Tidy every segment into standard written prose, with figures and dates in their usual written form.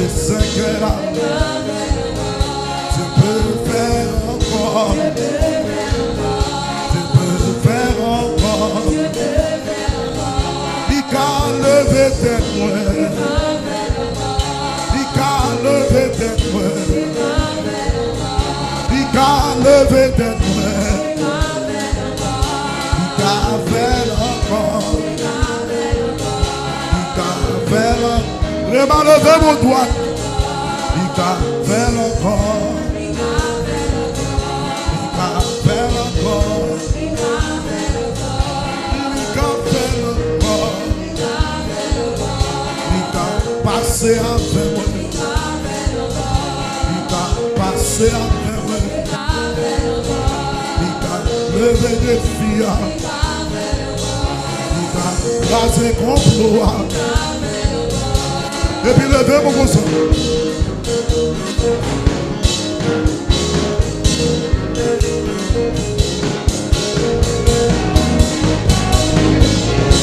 sais que là, tu peux faire encore. Tu peux faire encore. Il a levé tes mains. Il a levé tes mains. Il a levé tes mains. Il a fait encore. Il a fait encore. Levez mon doigt. Il a fait encore. Il a fait encore. Il a fait encore. Il a passé avec moi. Il a passé avec moi. Il a levé des filles. Il a rasé complot. Et puis levez mon bon sang.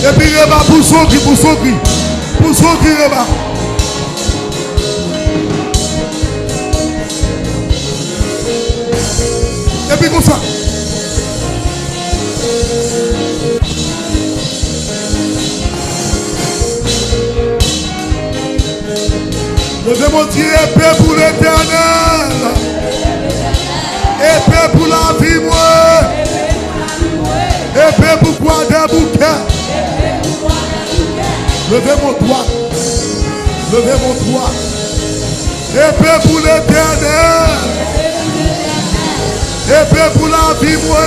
Et puis Reba pour son cri, pour son cri. Pour son cri Reba. Et puis comme ça. Levez mon Dieu, épée pour l'éternel. Épée pour la vie, moi. Épée pour quoi des bouquets. Levez mon doigt. Levez mon doigt. Épée pour l'éternel. Épée pour la vie, moi.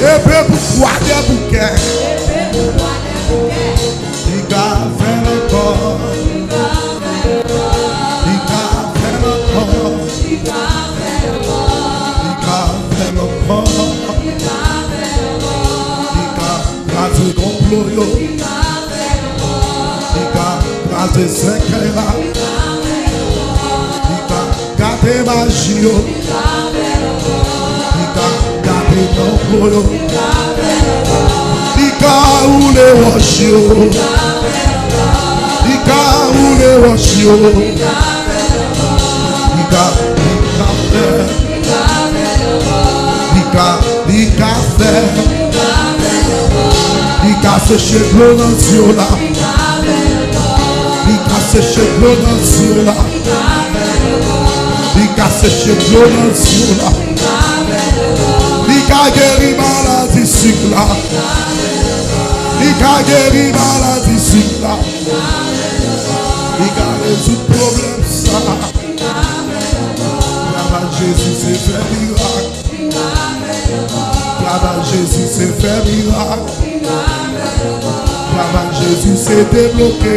Épée pour quoi des bouquets. Il a fait encore. Il a fait encore. Il a fait encore. Il a rasé complot. Il a rasé secret. Il a gardé magie. Il a gardé complot. Il a roulé washio. Il a roulé washio. Il a fait. Il a fait. Il a séché l'eau dans le ciel là. Il a séché l'eau dans le ciel là. Il a séché l'eau dans le ciel là. Il a guéri maladie cycle là. Il a guéri maladie cycle là. Il a résolu problème ça. Là-bas Jésus s'est fait miracle. Là-bas Jésus s'est fait miracle. Là-bas Jésus s'est débloqué.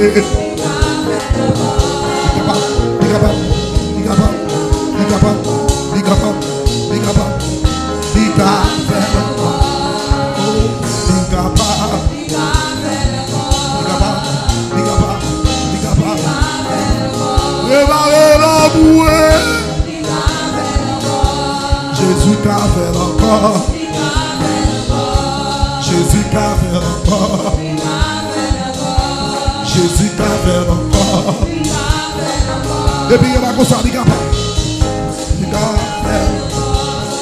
Jésus qu'a fait encore. Jésus qu'a fait encore. Jésus qu'a fait encore. Et puis il va comme ça, il a fait.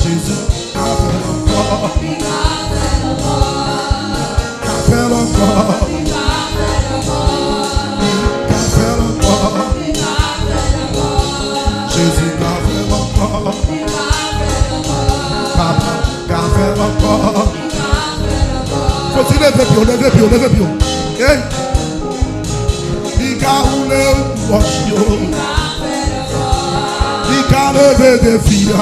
Jésus qu'a fait encore. Qu'a fait encore. Qu'a fait encore. Jésus qu'a fait encore. Papa qu'a fait encore. Faut-il lever pied, lever pied, lever pied. Il a roulé washio. Il a levé des filles.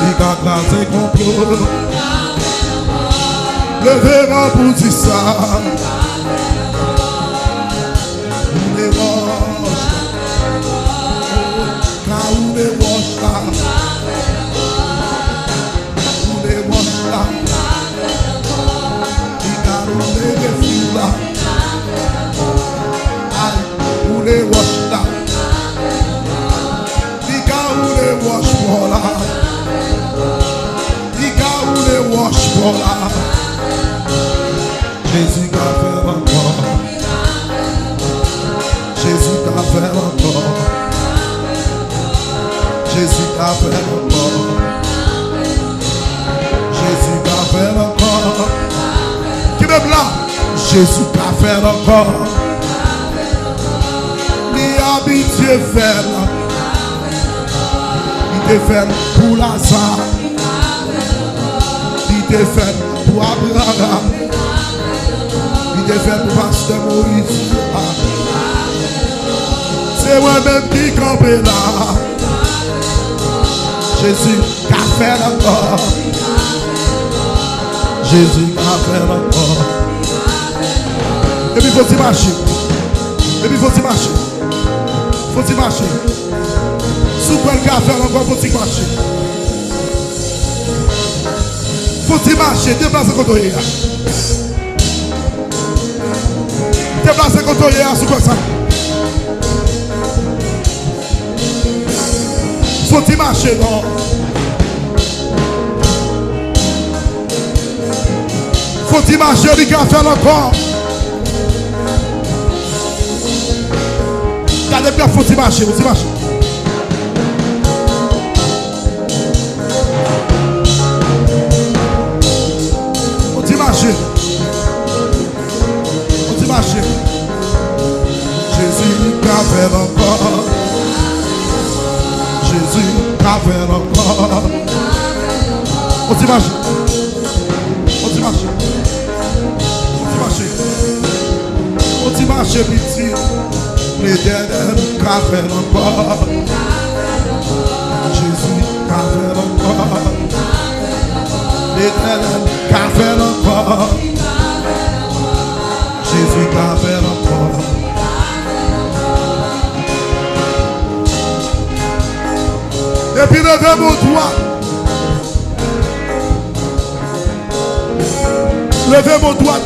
Il a glacé complot. Levez-moi pour dire ça. On est roche. Quand on est roche là. On est roche là. Il a roulé des filles là. On est roche là. Il a roulé wash pour là. Il a roulé wash pour là. Jésus a fait Jésus t'a fait encore. Il habitué faire. Il te fait pour Lazare. Il te fait pour Abraham. Il te fait pour Pasteur Moïse. C'est moi-même qui campe là. Jésus t'a fait encore. Jésus t'a fait encore. Et puis il faut y marcher. Et puis il faut y marcher. Faut y marcher. Sous quel cas faire encore, faut y marcher. Faut y marcher. Déplace contre toi. Déplace contre toi sous quoi ça. Faut y marcher, non. Faut y marcher, il va faire encore. Regardez bien, faut y marcher, faut y marcher. Faut y marcher. Faut y marcher. Jésus va faire encore. Jésus va faire encore. Faut y marcher. Faut y marcher. Faut y marcher, petit. L'Éternel va faire encore. Jésus va faire encore. L'Éternel va faire encore. Jésus va faire encore. Et puis levez vos doigts. Levez vos doigts.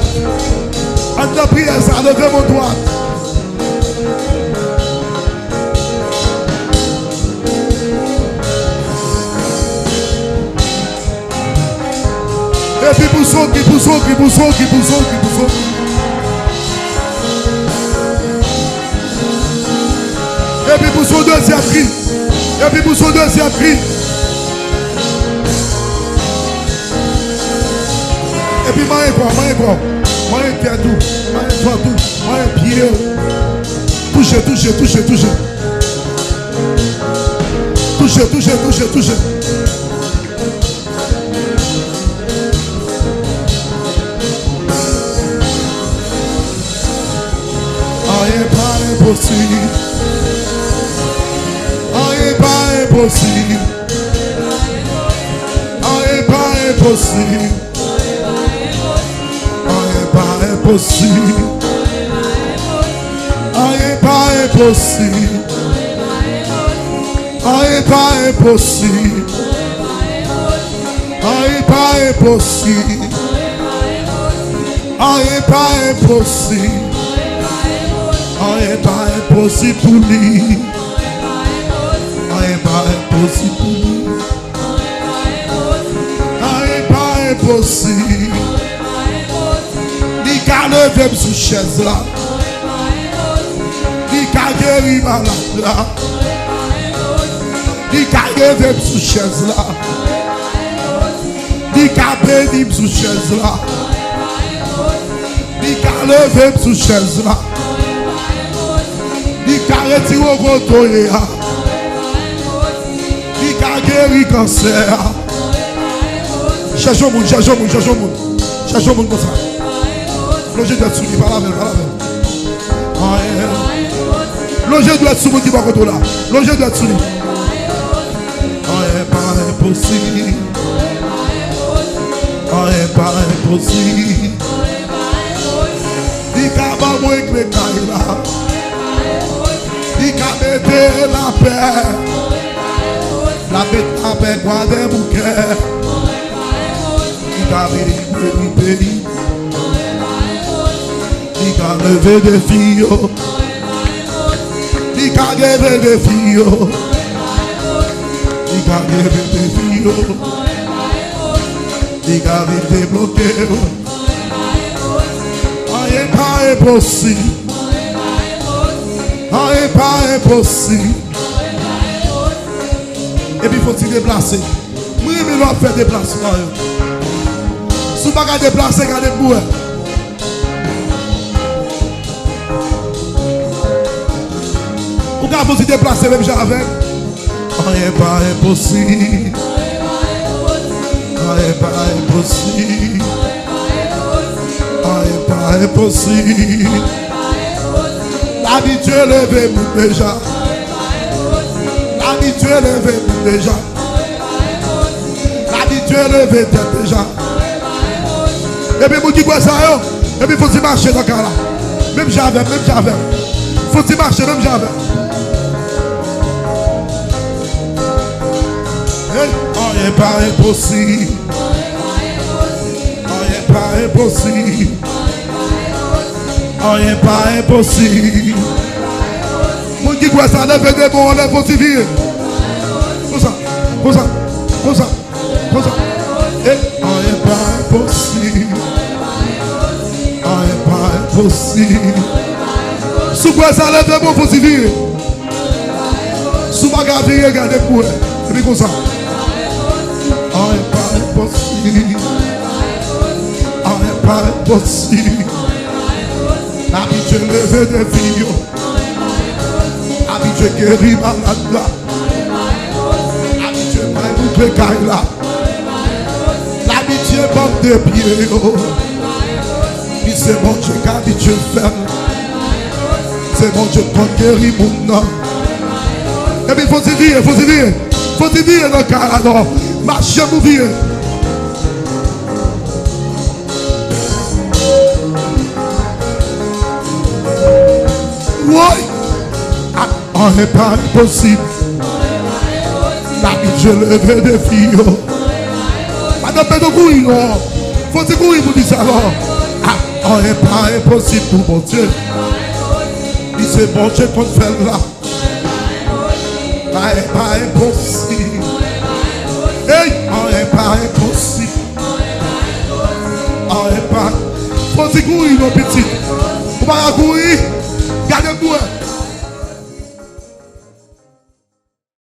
En ta prière, ça, levez vos doigts. Et puis poussons. Et puis poussons deuxième cri. Et puis poussons deuxième cri. Et puis moi tête tout. Moi pied. Touchez. Rien pas impossible. Rien pas impossible. Rien pas impossible. Rien pas impossible. Rien pas impossible. Rien pas impossible. Rien pas impossible. Rien pas impossible. Rien pas impossible pour lui. Rien pas impossible pour lui. Rien pas impossible. Ni qu'à lever sous chaise là. Ni qu'à guérir malade là. Ni qu'à lever sous chaise là. Ni qu'à bénir sous chaise là. Ni qu'à lever sous chaise là. Ni qu'à retirer au gotoye. Ni qu'à guérir cancer. Cherchons monde comme ça. L'objet doit être soumis par la main. L'objet doit être soumis qui va contre là. L'objet doit être soumis. Rien pas impossible. Rien pas impossible. Ni qu'à pas moins que les cailles là. Ni qu'à mettre la paix. La paix quoi des bouquets. Ni qu'à venir pays. Ni qu'à lever des filles. Ni qu'à lever des filles. Ni qu'à lever des filles. Ni qu'à débloquer. Rien pas impossible. Rien pas impossible. Et puis il faut se déplacer. Oui, mais l'on fait déplacement. Si vous ne pouvez pas déplacer, regardez-vous. vous y déplacer même j'avais. Rien pas impossible. Rien pas impossible. Rien pas impossible. L'habitude levé déjà. L'habitude levé déjà. L'habitude levé déjà. Et puis vous dites quoi ça yo? Et puis faut y marcher dans le cas là. Même j'avais. Faut y marcher même j'avais. Rien pas impossible. Rien pas impossible. Rien pas impossible. Vous dites quoi ça? Lève des bons, lève vos civils. Comme ça. Rien pas impossible. Rien pas impossible. Sous quoi ça lève des bons, vos civils. Sous ma gaville, regardez pour eux. Et puis comme ça. Rien pas impossible. Rien pas impossible. L'habitude levé des filles. L'habitude guérit malade là. L'habitude m'a bouclé caille là. L'habitude porte des pieds. Puis c'est mon Dieu qu'habitude fait. C'est mon Dieu qui guérit mon nom. Et puis faut y dire. Faut y dire dans le cas là. Marchez vous vieux. Oui. On n'est pas impossible. L'habitude levé des filles. Madame Pedro courir. Faut y courir pour dire ça alors. On n'est pas impossible pour mon Dieu. C'est bon Dieu qu'on fait là. On n'est pas impossible. Hey, on n'est pas impossible. On n'est pas. Faut y courir mon petit. Vous ne pouvez pas courir. Gardez-vous.